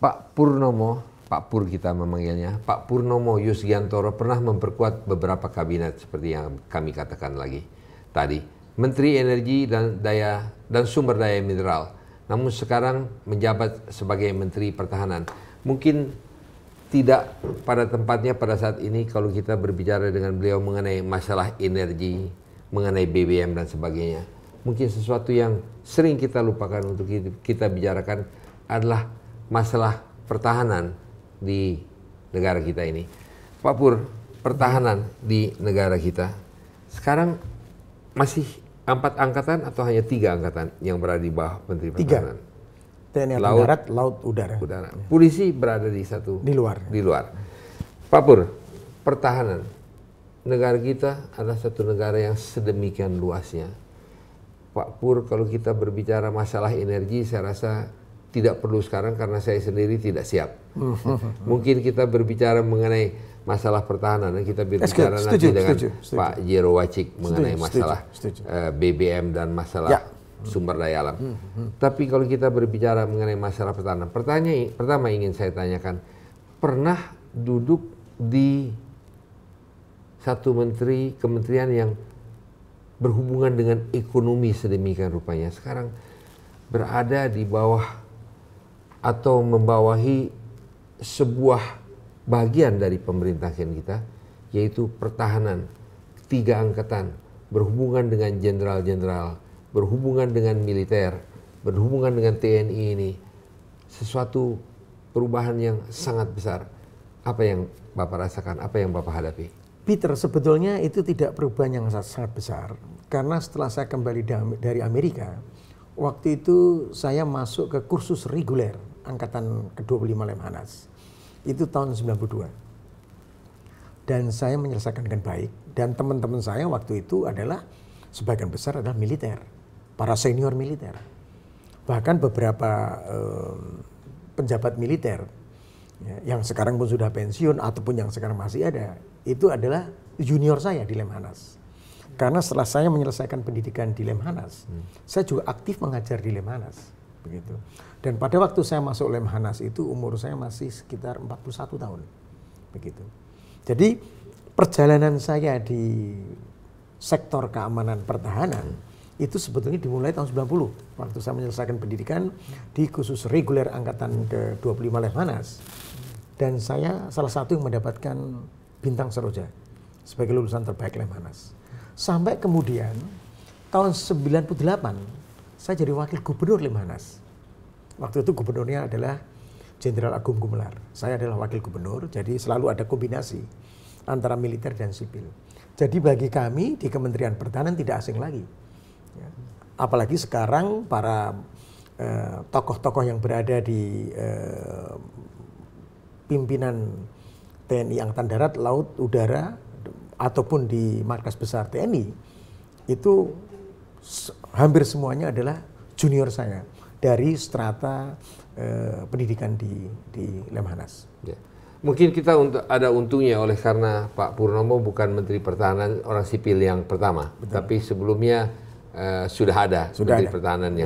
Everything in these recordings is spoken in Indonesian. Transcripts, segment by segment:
Pak Purnomo, Pak Pur kita memanggilnya, Pak Purnomo Yusgiantoro pernah memperkuat beberapa kabinet seperti yang kami katakan lagi tadi. Menteri Energi dan Sumber Daya Mineral. Namun sekarang menjabat sebagai Menteri Pertahanan. Mungkin tidak pada tempatnya pada saat ini kalau kita berbicara dengan beliau mengenai masalah energi, mengenai BBM dan sebagainya. Mungkin sesuatu yang sering kita lupakan untuk kita bicarakan adalah masalah pertahanan di negara kita ini. Pak Pur, pertahanan di negara kita sekarang masih 4 angkatan atau hanya 3 angkatan yang berada di bawah Menteri Pertahanan? 3. TNI Angkatan Darat, Laut, Udara. Polisi berada di satu? Di luar. Di luar. Pak Pur, pertahanan negara kita adalah satu negara yang sedemikian luasnya. Pak Pur, kalau kita berbicara masalah energi, saya rasa tidak perlu sekarang karena saya sendiri tidak siap. Mungkin kita berbicara mengenai masalah pertahanan, kita berbicara nanti dengan Pak Jero Wacik mengenai masalah BBM dan masalah sumber daya alam. Tapi kalau kita berbicara mengenai masalah pertahanan, pertama ingin saya tanyakan, pernah duduk di satu kementerian yang berhubungan dengan ekonomi sedemikian rupanya, sekarang berada di bawah atau membawahi sebuah bagian dari pemerintahan kita, yaitu pertahanan, 3 angkatan, berhubungan dengan jenderal-jenderal, berhubungan dengan militer, berhubungan dengan TNI ini, sesuatu perubahan yang sangat besar. Apa yang Bapak rasakan, apa yang Bapak hadapi? Peter, sebetulnya itu tidak perubahan yang sangat besar, karena setelah saya kembali dari Amerika, waktu itu saya masuk ke kursus reguler angkatan ke-25 Lemhanas. Itu tahun 92. Dan saya menyelesaikan dengan baik. Dan teman-teman saya waktu itu adalah sebagian besar adalah militer, para senior militer. Bahkan beberapa penjabat militer yang sekarang pun sudah pensiun ataupun yang sekarang masih ada, itu adalah junior saya di Lemhanas. Karena setelah saya menyelesaikan pendidikan di Lemhanas, saya juga aktif mengajar di Lemhanas, begitu. Dan pada waktu saya masuk Lemhanas itu umur saya masih sekitar 41 tahun, begitu. Jadi perjalanan saya di sektor keamanan pertahanan itu sebetulnya dimulai tahun 90 waktu saya menyelesaikan pendidikan di khusus reguler angkatan ke-25 Lemhanas. Dan saya salah satu yang mendapatkan bintang Seroja sebagai lulusan terbaik Lemhanas. Sampai kemudian tahun 98 saya jadi wakil gubernur Lemhanas. Waktu itu gubernurnya adalah Jenderal Agung Gumelar. Saya adalah wakil gubernur, jadi selalu ada kombinasi antara militer dan sipil. Jadi bagi kami di Kementerian Pertahanan tidak asing lagi. Ya. Apalagi sekarang para tokoh-tokoh yang berada di pimpinan TNI Angkatan Darat, Laut, Udara, ataupun di markas besar TNI, itu hampir semuanya adalah junior saya dari strata pendidikan di Lemhanas. Ya. Mungkin kita ada untungnya oleh karena Pak Purnomo bukan Menteri Pertahanan orang sipil yang pertama, tapi sebelumnya sudah ada Menteri Pertahanan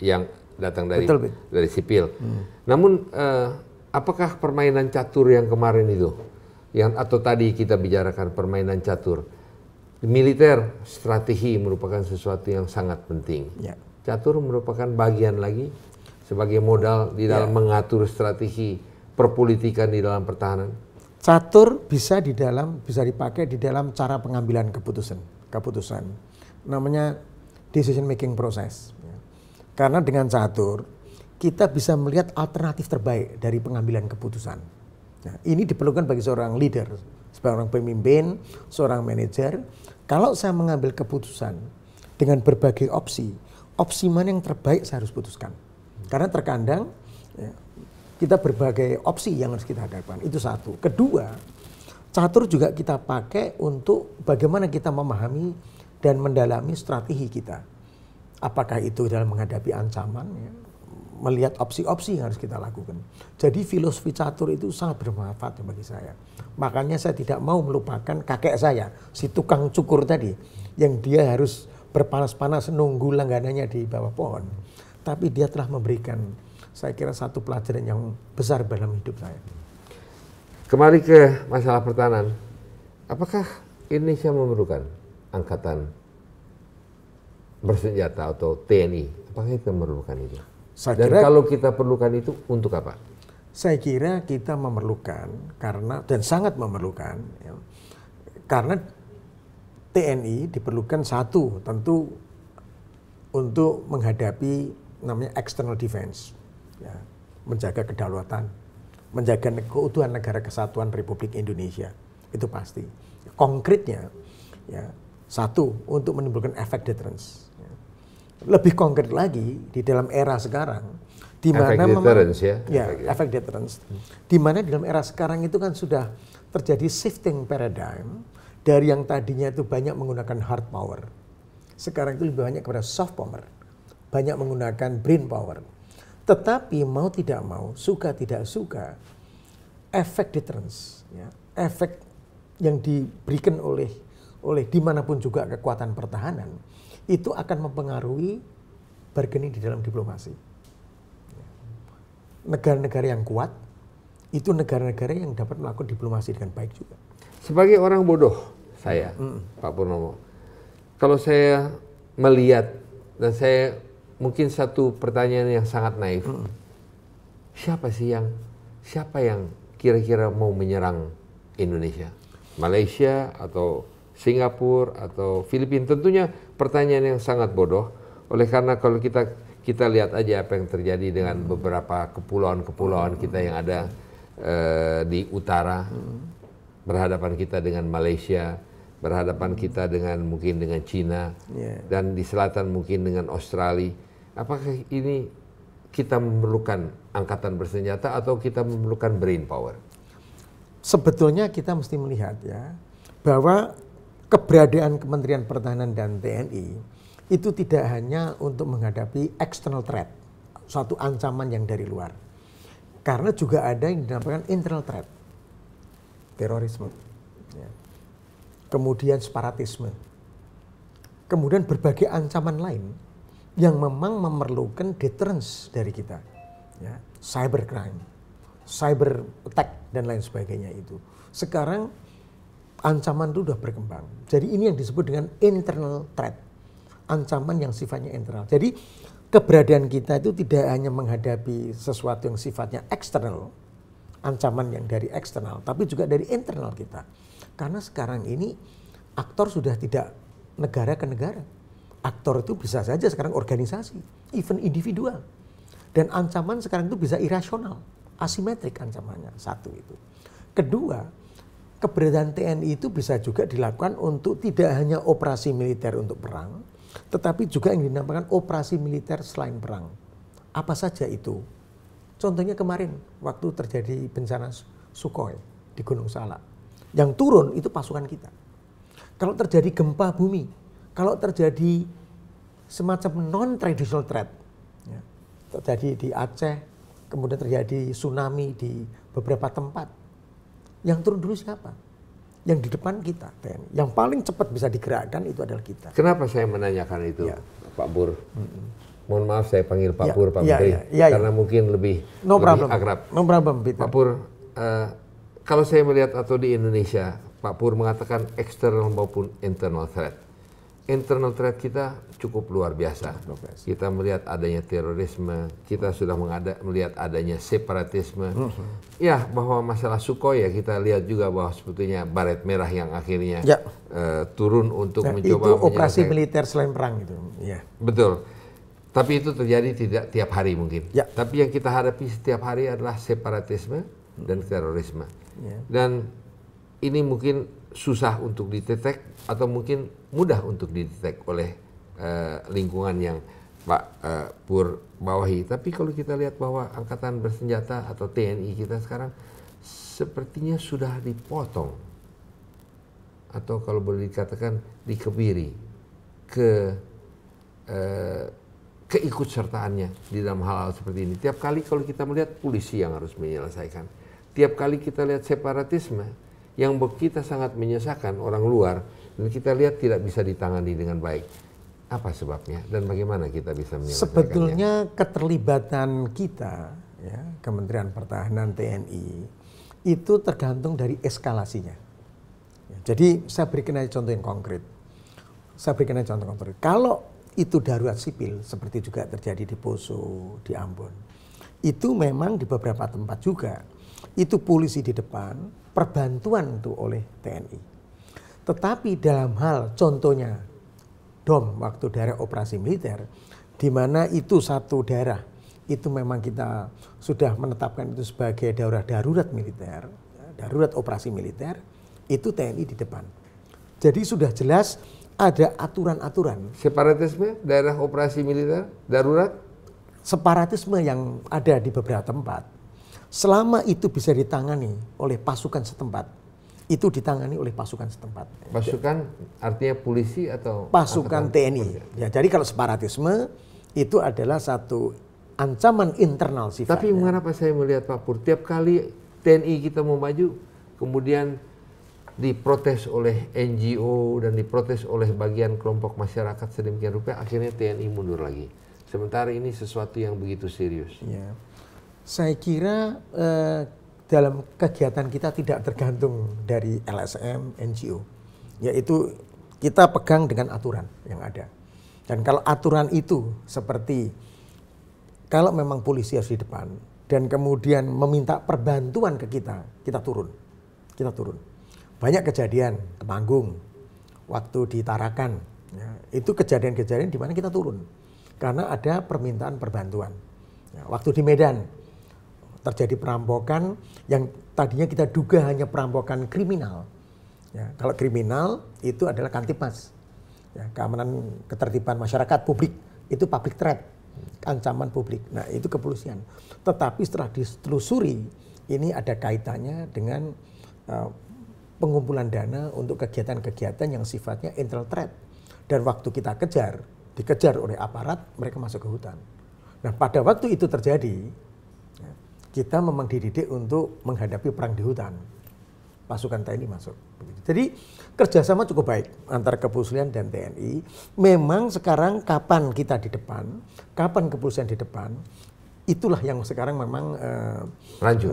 yang datang dari sipil. Namun apakah permainan catur yang kemarin itu, atau tadi kita bicarakan permainan catur, militer strategi merupakan sesuatu yang sangat penting. Ya. Catur merupakan bagian lagi sebagai modal di dalam mengatur strategi perpolitikan di dalam pertahanan. Catur bisa dipakai di dalam cara pengambilan keputusan. Namanya decision making process. Karena dengan catur kita bisa melihat alternatif terbaik dari pengambilan keputusan. Nah, ini diperlukan bagi seorang leader, seorang pemimpin, seorang manajer. Kalau saya mengambil keputusan dengan berbagai opsi mana yang terbaik saya harus putuskan. Karena terkadang kita berbagai opsi yang harus kita hadapkan. Itu satu. Kedua, catur juga kita pakai untuk bagaimana kita memahami dan mendalami strategi kita. Apakah itu dalam menghadapi ancaman, melihat opsi-opsi yang harus kita lakukan. Jadi filosofi catur itu sangat bermanfaat bagi saya. Makanya saya tidak mau melupakan kakek saya, si tukang cukur tadi, yang dia harus berpanas-panas nunggu langganannya di bawah pohon. Tapi dia telah memberikan saya kira satu pelajaran yang besar dalam hidup saya. Kembali ke masalah pertahanan, apakah Indonesia memerlukan angkatan bersenjata atau TNI? Apakah kita memerlukan itu? Dan kalau kita perlukan itu untuk apa? Saya kira kita memerlukan dan sangat memerlukan, ya, karena TNI diperlukan satu tentu untuk menghadapi namanya external defense, ya, menjaga kedaulatan, menjaga keutuhan negara kesatuan Republik Indonesia, itu pasti. Konkretnya, ya, satu untuk menimbulkan efek deterrence. Ya. Lebih konkret lagi di dalam era sekarang, di mana efek deterrence, di mana di dalam era sekarang itu kan sudah terjadi shifting paradigm dari yang tadinya itu banyak menggunakan hard power, sekarang itu lebih banyak kepada soft power, banyak menggunakan brain power. Tetapi mau tidak mau, suka tidak suka, efek deterrence, ya, efek yang diberikan oleh dimanapun juga kekuatan pertahanan, itu akan mempengaruhi bargaining di dalam diplomasi. Negara-negara yang kuat, itu negara-negara yang dapat melakukan diplomasi dengan baik juga. Sebagai orang bodoh, saya, Pak Purnomo, kalau saya melihat, dan saya mungkin satu pertanyaan yang sangat naif, siapa yang kira-kira mau menyerang Indonesia? Malaysia atau Singapura atau Filipina? Tentunya pertanyaan yang sangat bodoh, oleh karena kalau kita lihat aja apa yang terjadi dengan beberapa kepulauan-kepulauan kita yang ada di utara, berhadapan kita dengan Malaysia, berhadapan kita mungkin dengan Cina, dan di selatan mungkin dengan Australia. Apakah ini kita memerlukan angkatan bersenjata atau kita memerlukan brain power? Sebetulnya kita mesti melihat, ya, bahwa keberadaan Kementerian Pertahanan dan TNI itu tidak hanya untuk menghadapi external threat, suatu ancaman yang dari luar. Karena juga ada yang dinamakan internal threat, terorisme, ya, kemudian separatisme, kemudian berbagai ancaman lain yang memang memerlukan deterrence dari kita, ya, cybercrime, cyber attack dan lain sebagainya itu. Sekarang ancaman itu sudah berkembang. Jadi ini yang disebut dengan internal threat, ancaman yang sifatnya internal. Jadi keberadaan kita itu tidak hanya menghadapi sesuatu yang sifatnya eksternal, ancaman yang dari eksternal, tapi juga dari internal kita. Karena sekarang ini aktor sudah tidak negara ke negara. Aktor itu bisa saja sekarang organisasi, even individual. Dan ancaman sekarang itu bisa irasional, asimetrik ancamannya, satu itu. Kedua, keberadaan TNI itu bisa juga dilakukan untuk tidak hanya operasi militer untuk perang, tetapi juga yang dinamakan operasi militer selain perang. Apa saja itu? Contohnya kemarin waktu terjadi bencana Sukhoi di Gunung Salak. Yang turun itu pasukan kita. Kalau terjadi gempa bumi, kalau terjadi semacam non-traditional threat, ya, terjadi di Aceh, kemudian terjadi tsunami di beberapa tempat, yang turun dulu siapa? Yang di depan kita, TNI. Yang paling cepat bisa digerakkan itu adalah kita. Kenapa saya menanyakan itu, ya, Pak Pur? Mohon maaf saya panggil Pak Pur, Pak Menteri, karena mungkin lebih akrab. No problem, Peter. Pak Pur, kalau saya melihat atau di Indonesia, Pak Pur mengatakan external maupun internal threat. Internal threat kita cukup luar biasa. Kita melihat adanya terorisme, kita sudah melihat adanya separatisme. Ya, bahwa masalah Sukhoi, ya kita lihat juga bahwa sebetulnya baret merah yang akhirnya turun untuk mencoba itu operasi militer selain perang itu. Ya. Betul. Tapi itu terjadi tidak tiap hari mungkin. Ya. Tapi yang kita hadapi setiap hari adalah separatisme dan terorisme. Ya. Dan ini mungkin susah untuk didetek atau mungkin mudah untuk didetek oleh lingkungan yang Pak Pur bawahi. Tapi kalau kita lihat bahwa angkatan bersenjata atau TNI kita sekarang sepertinya sudah dipotong, atau kalau boleh dikatakan dikebiri keikutsertaannya di dalam hal-hal seperti ini. Tiap kali kalau kita melihat polisi yang harus menyelesaikan, tiap kali kita lihat separatisme yang buat kita sangat menyesakan orang luar, dan kita lihat tidak bisa ditangani dengan baik. Apa sebabnya dan bagaimana kita bisa menyelesaikannya? Sebetulnya keterlibatan kita, ya, Kementerian Pertahanan, TNI, itu tergantung dari eskalasinya. Ya, jadi saya berikan aja contoh yang konkret. Kalau itu darurat sipil, seperti juga terjadi di Poso, di Ambon, itu memang di beberapa tempat juga, itu polisi di depan, perbantuan tuh oleh TNI. Tetapi dalam hal contohnya DOM waktu daerah operasi militer, di mana itu satu daerah itu memang kita sudah menetapkan itu sebagai darurat militer, darurat operasi militer, itu TNI di depan. Jadi sudah jelas ada aturan-aturan. Separatisme daerah operasi militer darurat? Separatisme yang ada di beberapa tempat, selama itu bisa ditangani oleh pasukan setempat, itu ditangani oleh pasukan setempat. Pasukan artinya polisi atau pasukan TNI. Ya, jadi kalau separatisme itu adalah satu ancaman internal sifatnya. Tapi mengapa saya melihat Pak Pur, tiap kali TNI kita mau maju, kemudian diprotes oleh NGO dan diprotes oleh bagian kelompok masyarakat sedemikian rupa, akhirnya TNI mundur lagi. Sementara ini sesuatu yang begitu serius. Ya. Saya kira dalam kegiatan kita tidak tergantung dari LSM, NGO. Yaitu kita pegang dengan aturan yang ada. Dan kalau aturan itu seperti kalau memang polisi harus di depan dan kemudian meminta perbantuan ke kita, kita turun. Banyak kejadian Temanggung, waktu di Tarakan, ya, itu kejadian-kejadian di mana kita turun karena ada permintaan perbantuan. Ya, waktu di Medan terjadi perampokan yang tadinya kita duga hanya perampokan kriminal. Ya, kalau kriminal itu adalah Kamtipmas, ya, keamanan ketertiban masyarakat publik, itu public threat, ancaman publik. Nah itu kepolisian. Tetapi setelah ditelusuri, ini ada kaitannya dengan pengumpulan dana untuk kegiatan-kegiatan yang sifatnya internal threat. Dan waktu kita dikejar oleh aparat, mereka masuk ke hutan. Nah pada waktu itu terjadi, kita memang dididik untuk menghadapi perang di hutan. Pasukan TNI masuk. Jadi kerjasama cukup baik antara kepolisian dan TNI. Memang sekarang kapan kita di depan, kapan kepolisian di depan, itulah yang sekarang memang rancu.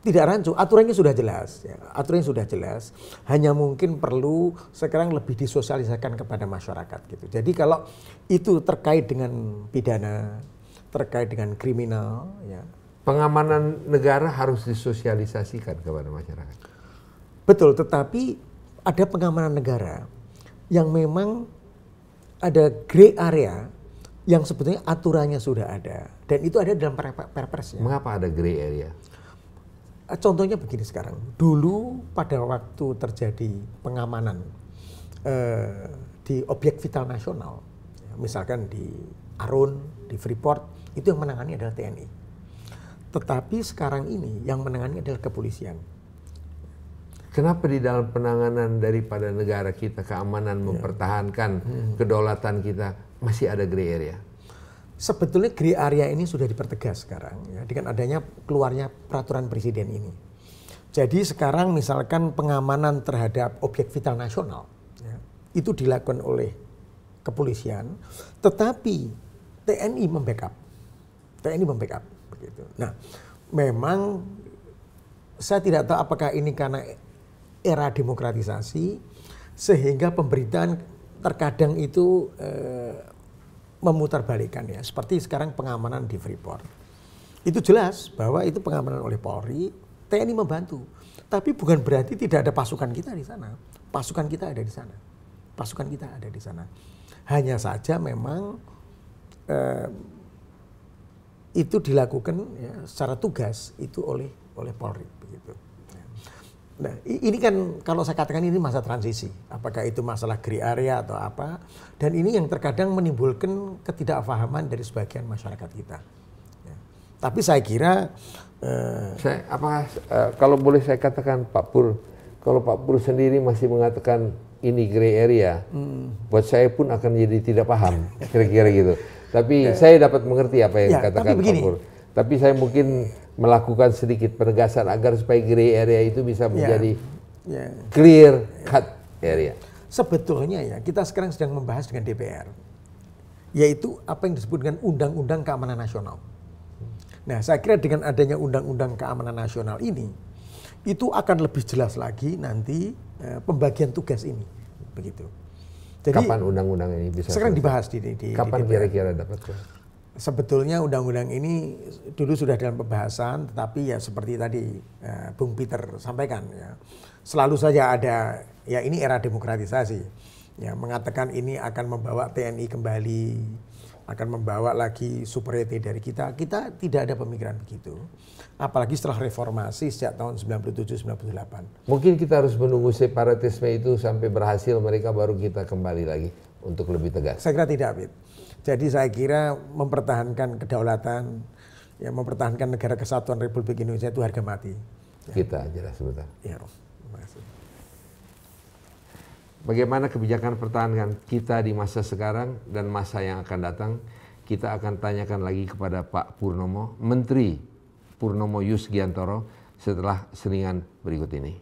Tidak rancu, aturannya sudah jelas. Ya. Aturannya sudah jelas. Hanya mungkin perlu sekarang lebih disosialisasikan kepada masyarakat. Gitu. Jadi kalau itu terkait dengan pidana, terkait dengan kriminal, ya. Pengamanan negara harus disosialisasikan kepada masyarakat. Betul, tetapi ada pengamanan negara yang memang ada gray area yang sebetulnya aturannya sudah ada dan itu ada dalam perpresnya. Mengapa ada gray area? Contohnya begini sekarang. Dulu pada waktu terjadi pengamanan di objek vital nasional, misalkan di Arun, di Freeport, itu yang menangani adalah TNI. Tetapi sekarang ini yang menangani adalah kepolisian. Kenapa di dalam penanganan daripada negara kita, keamanan mempertahankan kedaulatan kita, masih ada gray area? Sebetulnya gray area ini sudah dipertegas sekarang, ya, dengan adanya keluarnya peraturan presiden ini. Jadi sekarang misalkan pengamanan terhadap objek vital nasional, ya, itu dilakukan oleh kepolisian, tetapi TNI membackup. Begitu. Nah, memang saya tidak tahu apakah ini karena era demokratisasi sehingga pemberitaan terkadang itu memutarbalikkan, ya. Seperti sekarang pengamanan di Freeport. Itu jelas bahwa itu pengamanan oleh Polri, TNI membantu. Tapi bukan berarti tidak ada pasukan kita di sana. Pasukan kita ada di sana. Hanya saja memang itu dilakukan, ya, secara tugas itu oleh Polri begitu. Nah, ini kan kalau saya katakan ini masa transisi, apakah itu masalah gray area atau apa, dan ini yang terkadang menimbulkan ketidakpahaman dari sebagian masyarakat kita. Ya. Tapi saya kira kalau boleh saya katakan Pak Pur, kalau Pak Pur sendiri masih mengatakan ini gray area, buat saya pun akan jadi tidak paham, kira-kira gitu. Tapi saya dapat mengerti apa yang katakan Pak Pur. Tapi saya mungkin melakukan sedikit penegasan agar supaya gray area itu bisa menjadi clear cut area. Sebetulnya ya, kita sekarang sedang membahas dengan DPR, yaitu apa yang disebut dengan Undang-Undang Keamanan Nasional. Nah, saya kira dengan adanya Undang-Undang Keamanan Nasional ini, itu akan lebih jelas lagi nanti pembagian tugas ini, begitu. Jadi, kapan undang-undang ini bisa sekarang dibahas di kapan kira-kira dapat? Sebetulnya undang-undang ini dulu sudah dalam pembahasan, tetapi ya seperti tadi Bung Peter sampaikan, ya, selalu saja ada, ya ini era demokratisasi, ya mengatakan ini akan membawa TNI kembali, akan membawa lagi superiority dari kita tidak ada pemikiran begitu. Apalagi setelah reformasi sejak tahun 97-98. Mungkin kita harus menunggu separatisme itu sampai berhasil, mereka baru kita kembali lagi untuk lebih tegas. Saya kira tidak, Fit. Jadi saya kira mempertahankan kedaulatan, ya mempertahankan negara kesatuan Republik Indonesia itu harga mati. Ya. Kita jelas sebentar. Ya, terima kasih. Bagaimana kebijakan pertahanan kita di masa sekarang dan masa yang akan datang, kita akan tanyakan lagi kepada Pak Purnomo, Menteri Purnomo Yusgiantoro, setelah seringan berikut ini.